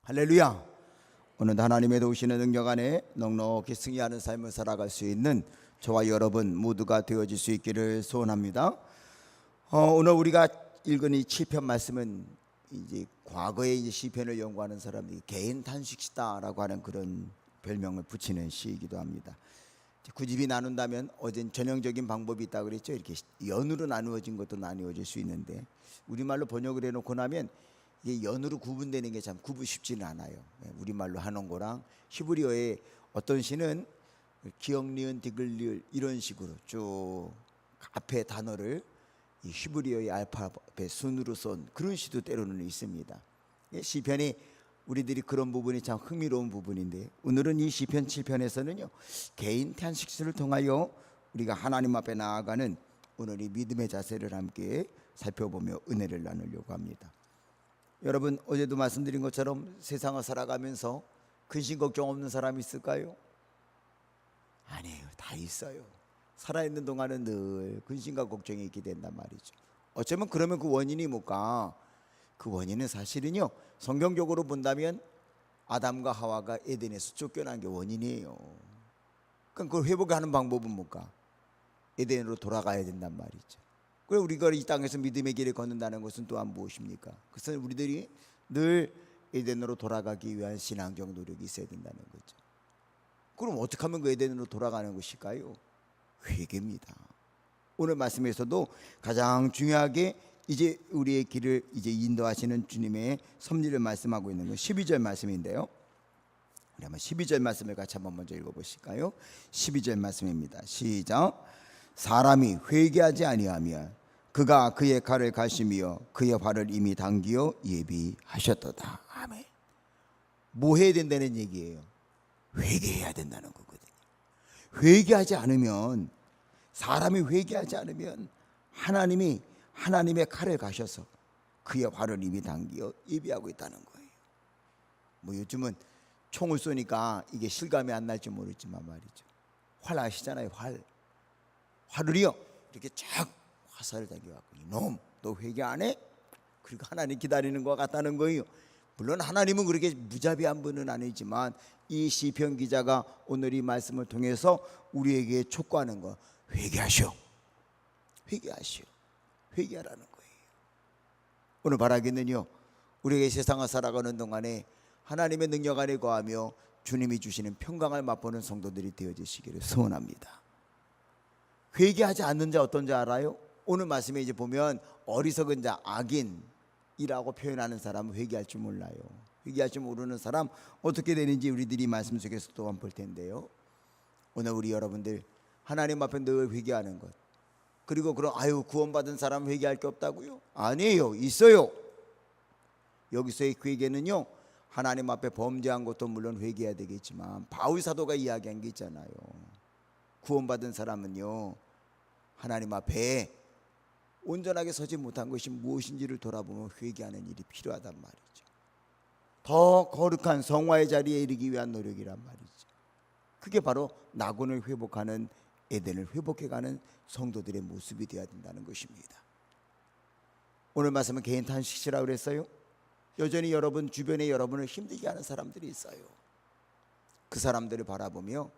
할렐루야. 오늘 하나님의 도우시는 능력 안에 넉넉히 승리하는 삶을 살아갈 수 있는 저와 여러분 모두가 되어질 수 있기를 소원합니다. 오늘 우리가 읽은 이 시편 말씀은 이제 과거에 이제 시편을 연구하는 사람들이 개인 탄식시다라고 하는 그런 별명을 붙이는 시이기도 합니다. 구집이 나눈다면 어젠 전형적인 방법이 있다 그랬죠. 이렇게 연으로 나누어진 것도 나누어질 수 있는데 우리말로 번역을 해놓고 나면 이게 연으로 구분되는 게 참 구분 쉽지는 않아요. 우리말로 하는 거랑 히브리어의 어떤 시는 기역, 니은, 디귿, 리을 이런 식으로 쭉 앞에 단어를 이 히브리어의 알파벳 순으로 쓴 그런 시도 때로는 있습니다. 시편이 우리들이 그런 부분이 참 흥미로운 부분인데 오늘은 이 시편 7편에서는요 개인 탄식시를 통하여 우리가 하나님 앞에 나아가는 오늘 이 믿음의 자세를 함께 살펴보며 은혜를 나누려고 합니다. 여러분, 어제도 말씀드린 것처럼 세상을 살아가면서 근심 걱정 없는 사람이 있을까요? 아니에요. 다 있어요. 살아있는 동안은 늘 근심과 걱정이 있게 된단 말이죠. 어쩌면 그러면 그 원인이 뭘까? 그 원인은 사실은요 성경적으로 본다면 아담과 하와가 에덴에서 쫓겨난 게 원인이에요. 그럼 그걸 회복하는 방법은 뭘까? 에덴으로 돌아가야 된단 말이죠. 그리고 우리가 이 땅에서 믿음의 길을 걷는다는 것은 또한 무엇입니까? 그것은 우리들이 늘 에덴으로 돌아가기 위한 신앙적 노력이 있어야 된다는 거죠. 그럼 어떻게 하면 그 에덴으로 돌아가는 것일까요? 회개입니다. 오늘 말씀에서도 가장 중요하게 이제 우리의 길을 이제 인도하시는 주님의 섭리를 말씀하고 있는 건 12절 말씀인데요. 우리 한번 12절 말씀을 같이 한번 먼저 읽어보실까요? 12절 말씀입니다. 시작. 사람이 회개하지 아니하면 그가 그의 칼을 가시며 그의 활을 이미 당기어 예비하셨도다. 아멘. 뭐 해야 된다는 얘기예요? 회개해야 된다는 거거든요. 회개하지 않으면, 사람이 회개하지 않으면 하나님이 하나님의 칼을 가셔서 그의 활을 이미 당기어 예비하고 있다는 거예요. 뭐 요즘은 총을 쏘니까 이게 실감이 안 날지 모르지만 말이죠. 활 아시잖아요. 활을요 이렇게 쫙 화살을 당겨갖고 이놈 너 회개 안 해? 그리고 하나님 기다리는 것 같다는 거예요. 물론 하나님은 그렇게 무자비한 분은 아니지만 이 시편 기자가 오늘 이 말씀을 통해서 우리에게 촉구하는 거, 회개하시오. 회개하라는 거예요. 오늘 바라기는요 우리가 세상을 살아가는 동안에 하나님의 능력 안에 거하며 주님이 주시는 평강을 맛보는 성도들이 되어지시기를 소원합니다. 회개하지 않는 자 어떤 자 알아요? 오늘 말씀에 이제 보면 어리석은 자, 악인이라고 표현하는 사람은 회개할 줄 몰라요. 회개할 줄 모르는 사람 어떻게 되는지 우리들이 말씀 속에서 또한 볼 텐데요. 오늘 우리 여러분들 하나님 앞에 늘 회개하는 것, 그리고 그런 구원받은 사람 회개할 게 없다고요? 아니에요. 있어요. 여기서의 회개는요 하나님 앞에 범죄한 것도 물론 회개해야 되겠지만 바울 사도가 이야기한 게 있잖아요. 구원받은 사람은요 하나님 앞에 온전하게 서지 못한 것이 무엇인지를 돌아보며 회개하는 일이 필요하단 말이죠. 더 거룩한 성화의 자리에 이르기 위한 노력이란 말이죠. 그게 바로 낙원을 회복하는, 에덴을 회복해가는 성도들의 모습이 되어야 된다는 것입니다. 오늘 말씀은 개인 탄식시라고 그랬어요. 여전히 여러분 주변에 여러분을 힘들게 하는 사람들이 있어요. 그 사람들을 바라보며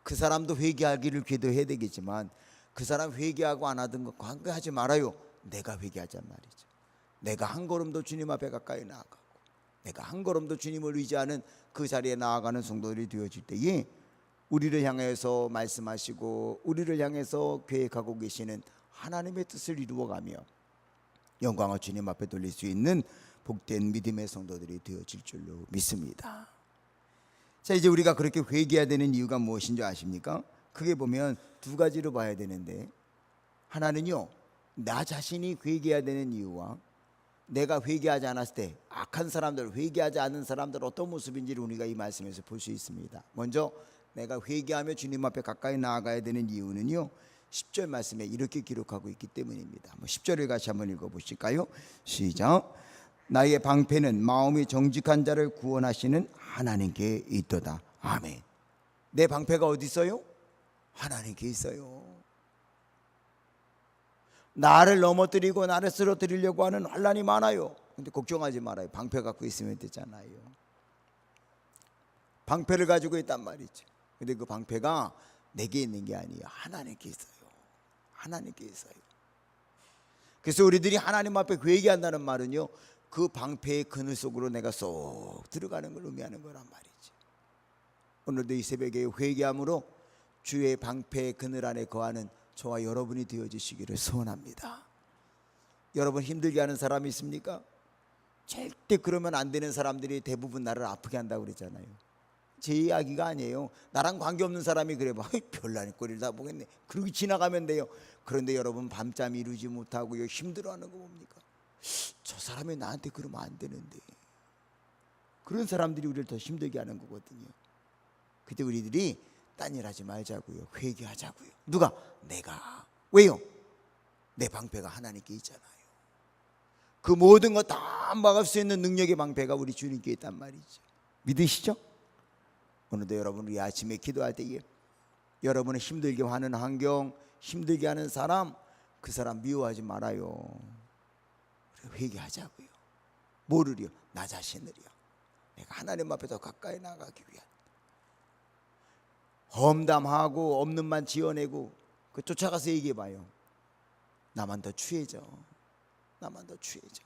그 사람도 회개하기를 기도해야 되겠지만 그 사람 회개하고 안 하던 거 관계하지 말아요. 내가 회개하자는 말이죠. 내가 한 걸음 더 주님 앞에 가까이 나아가고 내가 한 걸음 더 주님을 의지하는 그 자리에 나아가는 성도들이 되어질 때에 우리를 향해서 말씀하시고 우리를 향해서 계획하고 계시는 하나님의 뜻을 이루어가며 영광을 주님 앞에 돌릴 수 있는 복된 믿음의 성도들이 되어질 줄로 믿습니다. 자, 이제 우리가 그렇게 회개해야 되는 이유가 무엇인 줄 아십니까? 크게 보면 두 가지로 봐야 되는데, 하나는요 나 자신이 회개해야 되는 이유와 내가 회개하지 않았을 때 악한 사람들, 회개하지 않는 사람들 어떤 모습인지를 우리가 이 말씀에서 볼 수 있습니다. 먼저 내가 회개하며 주님 앞에 가까이 나아가야 되는 이유는요 10절 말씀에 이렇게 기록하고 있기 때문입니다. 10절을 같이 한번 읽어보실까요? 시작. 나의 방패는 마음이 정직한 자를 구원하시는 하나님께 있도다. 아멘. 내 방패가 어디 있어요? 하나님께 있어요. 나를 넘어뜨리고 나를 쓰러뜨리려고 하는 환난이 많아요. 근데 걱정하지 말아요. 방패 갖고 있으면 되잖아요. 방패를 가지고 있단 말이죠. 근데 그 방패가 내게 있는 게 아니에요. 하나님께 있어요. 하나님께 있어요. 그래서 우리들이 하나님 앞에 회개한다는 말은요, 그 방패의 그늘 속으로 내가 쏙 들어가는 걸 의미하는 거란 말이죠. 오늘도 이 새벽에 회개함으로 주의 방패의 그늘 안에 거하는 저와 여러분이 되어주시기를 소원합니다. 여러분 힘들게 하는 사람이 있습니까? 절대 그러면 안 되는 사람들이 대부분 나를 아프게 한다고 그랬잖아요. 제 이야기가 아니에요. 나랑 관계없는 사람이 그래 봐. 별난 꼴을 다 보겠네. 그러고 지나가면 돼요. 그런데 여러분 밤잠 이루지 못하고요, 힘들어하는 거 뭡니까? 저 사람이 나한테 그러면 안 되는데. 그런 사람들이 우리를 더 힘들게 하는 거거든요. 그때 우리들이 딴일 하지 말자고요. 회개하자고요. 누가? 내가. 왜요? 내 방패가 하나님께 있잖아요. 그 모든 거 다 막을 수 있는 능력의 방패가 우리 주님께 있단 말이죠. 믿으시죠? 오늘도 여러분 우리 아침에 기도할 때에 여러분을 힘들게 하는 환경, 힘들게 하는 사람, 그 사람 미워하지 말아요. 회개하자고요. 뭐를요? 나 자신을요. 내가 하나님 앞에 더 가까이 나가기 위한, 험담하고 없는 만 지어내고 그 쫓아가서 얘기해봐요. 나만 더 취해져. 나만 더 취해져.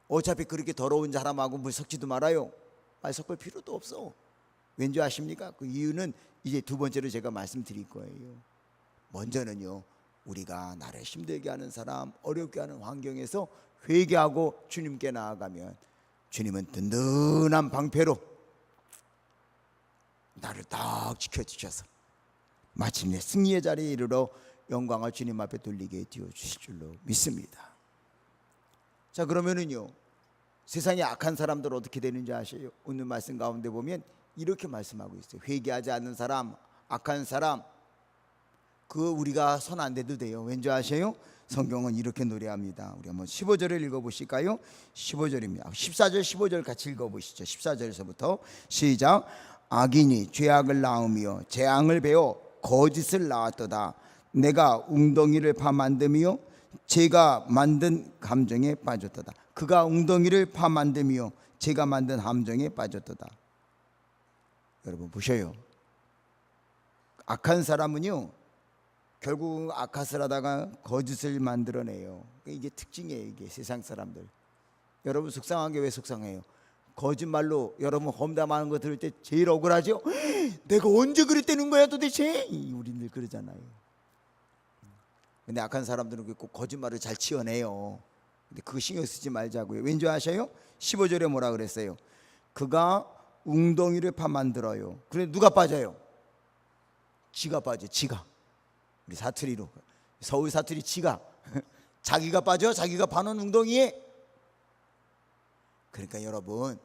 어차피 그렇게 더러운 사람하고 물 섞지도 말아요. 말 섞을 필요도 없어. 왠지 아십니까? 그 이유는 이제 두 번째로 제가 말씀드릴 거예요. 먼저는요, 우리가 나를 힘들게 하는 사람, 어렵게 하는 환경에서 회개하고 주님께 나아가면 주님은 든든한 방패로 나를 딱 지켜주셔서 마침내 승리의 자리에 이르러 영광을 주님 앞에 돌리게 되어주실 줄로 믿습니다. 자, 그러면은요, 세상에 악한 사람들 어떻게 되는지 아세요? 오늘 말씀 가운데 보면 이렇게 말씀하고 있어요. 회개하지 않는 사람, 악한 사람, 그 우리가 손 안 대도 돼요. 왠지 아세요? 성경은 이렇게 노래합니다. 우리 한번 15절을 읽어보실까요? 15절입니다. 14절 15절 같이 읽어보시죠. 14절에서부터 시작. 악인이 죄악을 낳으며 재앙을 베어 거짓을 낳았도다. 내가 웅덩이를 파 만듦이요 제가 만든 함정에 빠졌도다. 그가 웅덩이를 파 만듦이요 제가 만든 함정에 빠졌도다. 여러분 보셔요. 악한 사람은요, 결국 악짓을 하다가 거짓을 만들어내요. 이게 특징이에요. 이게 세상 사람들. 여러분 속상한 게 왜 속상해요? 거짓말로 여러분 험담하는 거 들을 때 제일 억울하죠? 내가 언제 그랬다는 거야 도대체? 우린 늘 그러잖아요. 근데 악한 사람들은 꼭 거짓말을 잘 치어내요. 근데 그거 신경 쓰지 말자고요. 왠지 아셔요? 15절에 뭐라 그랬어요? 그가 웅덩이를 파 만들어요. 그런데 누가 빠져요? 지가 빠져. 지가. 우리 사투리로, 서울 사투리 지가. 자기가 빠져. 자기가 파는 웅덩이에. 그러니까 여러분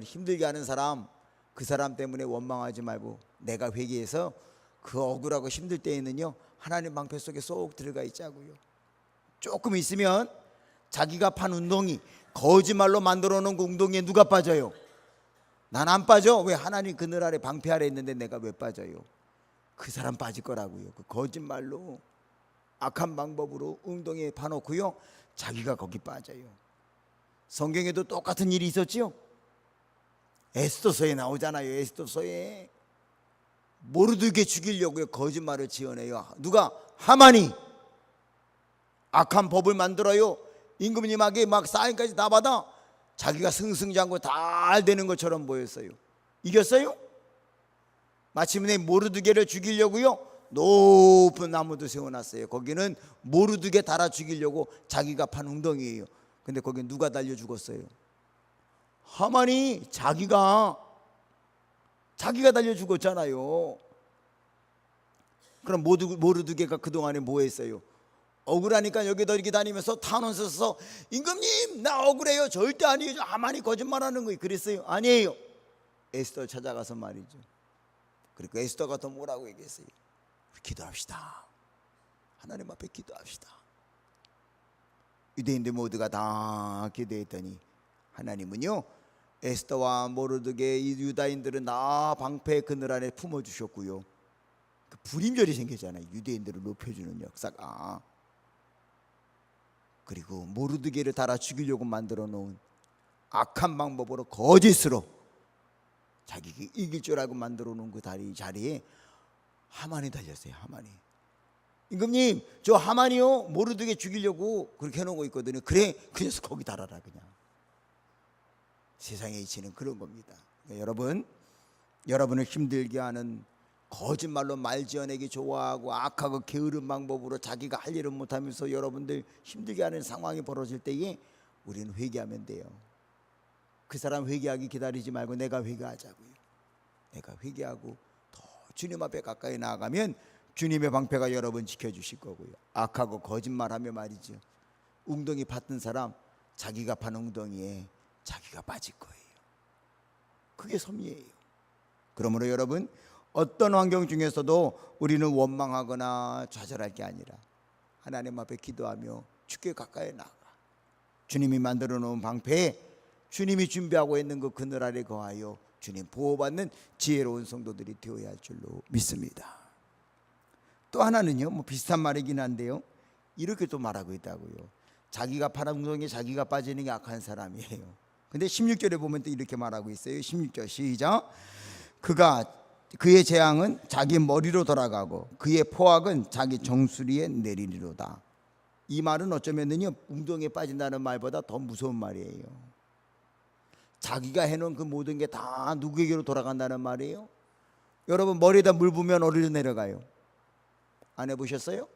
힘들게 하는 사람, 그 사람 때문에 원망하지 말고 내가 회개해서 그 억울하고 힘들 때에는요, 하나님 방패 속에 쏙 들어가 있자고요. 조금 있으면 자기가 판 웅덩이, 거짓말로 만들어 놓은 그 웅덩이에 누가 빠져요? 난 안 빠져. 왜? 하나님 그늘 아래 방패 아래 있는데 내가 왜 빠져요? 그 사람 빠질 거라고요. 그 거짓말로 악한 방법으로 웅덩이에 파놓고요, 자기가 거기 빠져요. 성경에도 똑같은 일이 있었지요. 에스더서에 나오잖아요. 에스더서에 모르드게 죽이려고 거짓말을 지어내요. 누가? 하만이 악한 법을 만들어요. 임금님에게 막 사인까지 다 받아 자기가 승승장구 다 되는 것처럼 보였어요. 이겼어요? 마침내 모르드게를 죽이려고요, 높은 나무도 세워놨어요. 거기는 모르드게 달아 죽이려고 자기가 판 웅덩이에요. 근데 거기 누가 달려 죽었어요? 하만이 자기가 달려 죽었잖아요. 그럼 모르드게가 그동안에 뭐 했어요? 억울하니까 여기다 이렇게 다니면서 탄원 써서 임금님 나 억울해요. 절대 아니에요. 하만이 거짓말하는 거예요. 그랬어요? 아니에요. 에스더 찾아가서 말이죠. 그러니까 에스더가 또 뭐라고 얘기했어요? 우리 기도합시다. 하나님 앞에 기도합시다. 유대인들 모두가 다 기도했더니 하나님은요, 에스더와 모르드게 이 유다인들은 나 방패 그늘 안에 품어주셨고요, 그 불임절이 생겼잖아요. 유대인들을 높여주는 역사가. 그리고 모르드게를 달아 죽이려고 만들어 놓은 악한 방법으로 거짓으로 자기가 이길 줄 알고 만들어 놓은 그 자리에 하만이 달렸어요. 하만이. 임금님, 저 하만이요 모르드게 죽이려고 그렇게 해놓은 거 있거든요. 그래, 그 녀석 거기 달아라. 그냥 세상의 이치는 그런 겁니다. 그러니까 여러분을 힘들게 하는 거짓말로 말 지어내기 좋아하고 악하고 게으른 방법으로 자기가 할 일은 못하면서 여러분들 힘들게 하는 상황이 벌어질 때에 우리는 회개하면 돼요. 그 사람 회개하기 기다리지 말고 내가 회개하자고요. 내가 회개하고 더 주님 앞에 가까이 나아가면 주님의 방패가 여러분 지켜주실 거고요. 악하고 거짓말하며 말이죠, 웅덩이 팠던 사람 자기가 판 웅덩이에 자기가 빠질 거예요. 그게 섭리예요. 그러므로 여러분, 어떤 환경 중에서도 우리는 원망하거나 좌절할 게 아니라 하나님 앞에 기도하며 주께 가까이 나가 주님이 만들어 놓은 방패에 주님이 준비하고 있는 그 그늘 아래 거하여 주님 보호받는 지혜로운 성도들이 되어야 할 줄로 믿습니다. 또 하나는요, 뭐 비슷한 말이긴 한데요, 이렇게 또 말하고 있다고요. 자기가 파란 웅덩이에 자기가 빠지는 게 악한 사람이에요. 근데 16절에 보면 또 이렇게 말하고 있어요. 16절 시작. 그의 재앙은 자기 머리로 돌아가고 그의 포악은 자기 정수리에 내리리로다. 이 말은 어쩌면은요, 웅덩이에 빠진다는 말보다 더 무서운 말이에요. 자기가 해놓은 그 모든 게 다 누구에게로 돌아간다는 말이에요. 여러분, 머리에다 물 부으면 어디로 내려가요? 안 해보셨어요?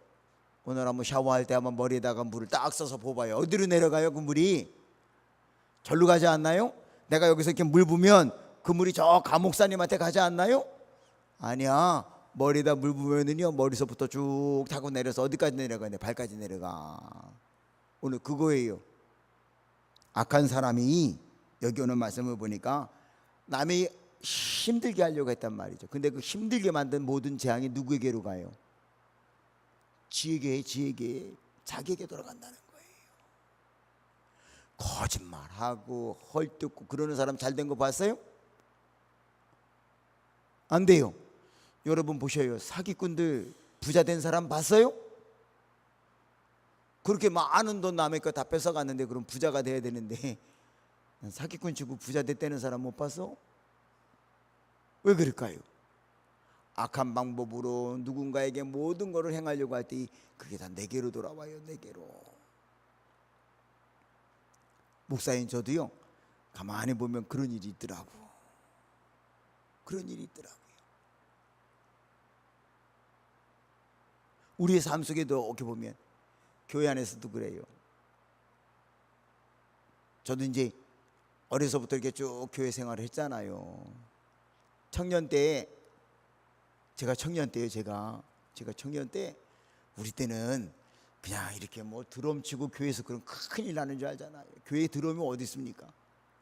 오늘 한번 샤워할 때 한번 머리에다가 물을 딱 써서 부어봐요. 어디로 내려가요? 그 물이 절로 가지 않나요? 내가 여기서 이렇게 물 부으면 그 물이 저 감옥사님한테 가지 않나요? 아니야. 머리에다 물 부으면은요, 머리서부터 쭉 타고 내려서 어디까지 내려가냐? 발까지 내려가. 오늘 그거예요. 악한 사람이 여기 오는 말씀을 보니까 남이 힘들게 하려고 했단 말이죠. 근데 그 힘들게 만든 모든 재앙이 누구에게로 가요? 지에게 자기에게 돌아간다는 거예요. 거짓말하고 헐뜯고 그러는 사람 잘 된 거 봤어요? 안 돼요. 여러분 보셔요. 사기꾼들 부자 된 사람 봤어요? 그렇게 많은 돈 남의 거 다 뺏어갔는데 그럼 부자가 돼야 되는데 사기꾼 치고 부자 됐다는 사람 못 봤어? 왜 그럴까요? 악한 방법으로 누군가에게 모든 것을 행하려고 할 때 그게 다 내게로 돌아와요. 내게로. 목사인 저도요, 가만히 보면 그런 일이 있더라고. 그런 일이 있더라고요. 우리의 삶 속에도 이렇게 보면 교회 안에서도 그래요. 저도 이제 어려서부터 이렇게 쭉 교회 생활을 했잖아요. 청년 때, 제가 청년 때 우리 때는 그냥 이렇게 뭐 드럼 치고 교회에서 그런 큰일 나는 줄 알잖아요. 교회에 드럼이 어디 있습니까?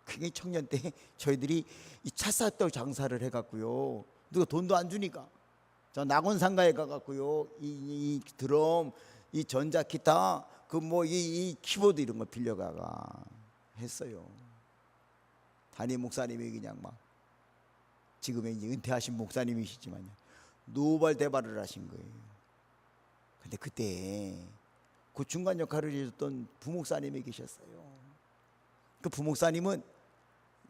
그게 청년 때 저희들이 이 찻쌀떡 장사를 해갖고요, 누가 돈도 안 주니까 저 낙원상가에 가갖고요, 이 드럼, 이 전자기타, 그 뭐 이 키보드 이런 거 빌려가가 했어요. 담임 목사님이 그냥 막, 지금은 이제 은퇴하신 목사님이시지만요, 노발대발을 하신 거예요. 근데 그때 그 중간 역할을 해줬던 부목사님이 계셨어요. 그 부목사님은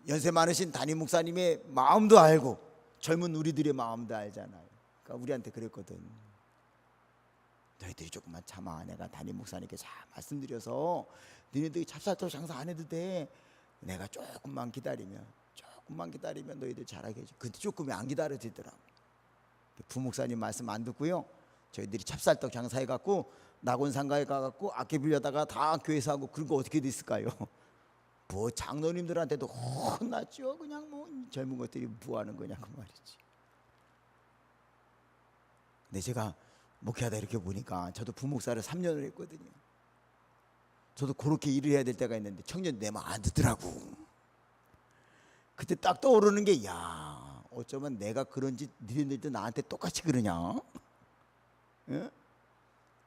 연세 많으신 담임 목사님의 마음도 알고 젊은 우리들의 마음도 알잖아요. 그러니까 우리한테 그랬거든. 너희들이 조금만 참아. 내가 담임 목사님께 잘 말씀드려서 너희들이 찹쌀떡 장사 안 해도 돼. 내가 조금만 기다리면 너희들 잘하게 해줘. 근데 조금이 안 기다려지더라고. 부목사님 말씀 안 듣고요, 저희들이 찹쌀떡 장사해갖고 낙원상가에 가갖고 악기 빌려다가 다 교회에서 하고, 그런 거 어떻게 됐을까요? 뭐 장로님들한테도 혼났죠. 그냥 뭐 젊은 것들이 뭐 하는 거냐고 말이지. 근데 제가 목회하다 이렇게 보니까, 저도 부목사를 3년을 했거든요. 저도 그렇게 일을 해야 될 때가 있는데 청년 내 말 안 듣더라고. 그때 딱 떠오르는 게, 야, 어쩌면 내가 그런지 니네들도 나한테 똑같이 그러냐? 예?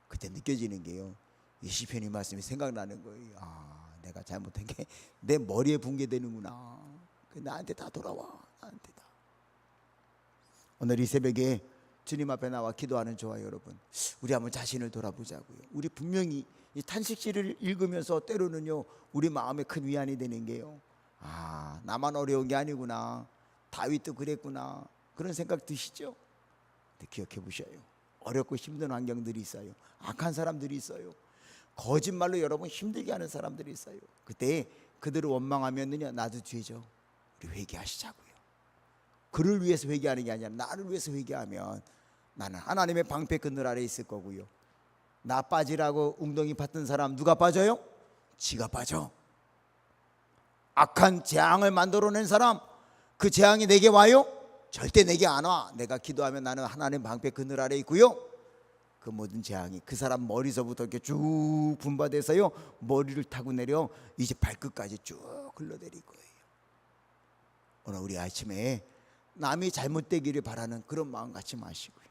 그때 느껴지는 게요, 이 시편의 말씀이 생각나는 거예요. 아, 내가 잘못한 게 내 머리에 붕괴되는구나. 나한테 다 돌아와. 나한테 다. 오늘 이 새벽에 주님 앞에 나와 기도하는 저와 여러분, 우리 한번 자신을 돌아보자고요. 우리 분명히 이 탄식시를 읽으면서 때로는요, 우리 마음에 큰 위안이 되는 게요, 아, 나만 어려운 게 아니구나. 다윗도 그랬구나 그런 생각 드시죠? 근데 기억해 보셔요. 어렵고 힘든 환경들이 있어요. 악한 사람들이 있어요. 거짓말로 여러분 힘들게 하는 사람들이 있어요. 그때 그들을 원망하면요 나도 죄죠. 우리 회개하시자고요. 그를 위해서 회개하는 게 아니라 나를 위해서 회개하면 나는 하나님의 방패 그늘 아래 있을 거고요. 나 빠지라고 웅덩이 팠던 사람 누가 빠져요? 지가 빠져. 악한 재앙을 만들어낸 사람 그 재앙이 내게 와요? 절대 내게 안 와. 내가 기도하면 나는 하나님 방패 그늘 아래 있고요. 그 모든 재앙이 그 사람 머리서부터 이렇게 쭉 분바돼서요 머리를 타고 내려 이제 발끝까지 쭉 흘러내릴 거예요. 오늘 우리 아침에 남이 잘못되기를 바라는 그런 마음 갖지 마시고요.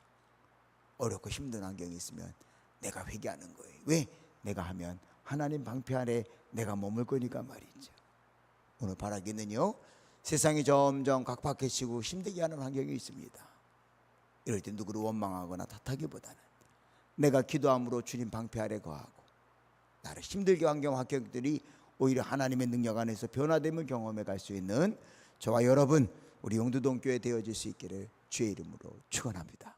어렵고 힘든 환경이 있으면 내가 회개하는 거예요. 왜? 내가 하면 하나님 방패 아래 내가 머물 거니까 말이죠. 오늘 바라기는요 세상이 점점 각박해지고 힘들게 하는 환경이 있습니다. 이럴 때 누구를 원망하거나 탓하기보다는 내가 기도함으로 주님 방패 아래 거하고 나를 힘들게 환경들이 오히려 하나님의 능력 안에서 변화됨을 경험해 갈 수 있는 저와 여러분 우리 용두동교회 되어질 수 있기를 주의 이름으로 축원합니다.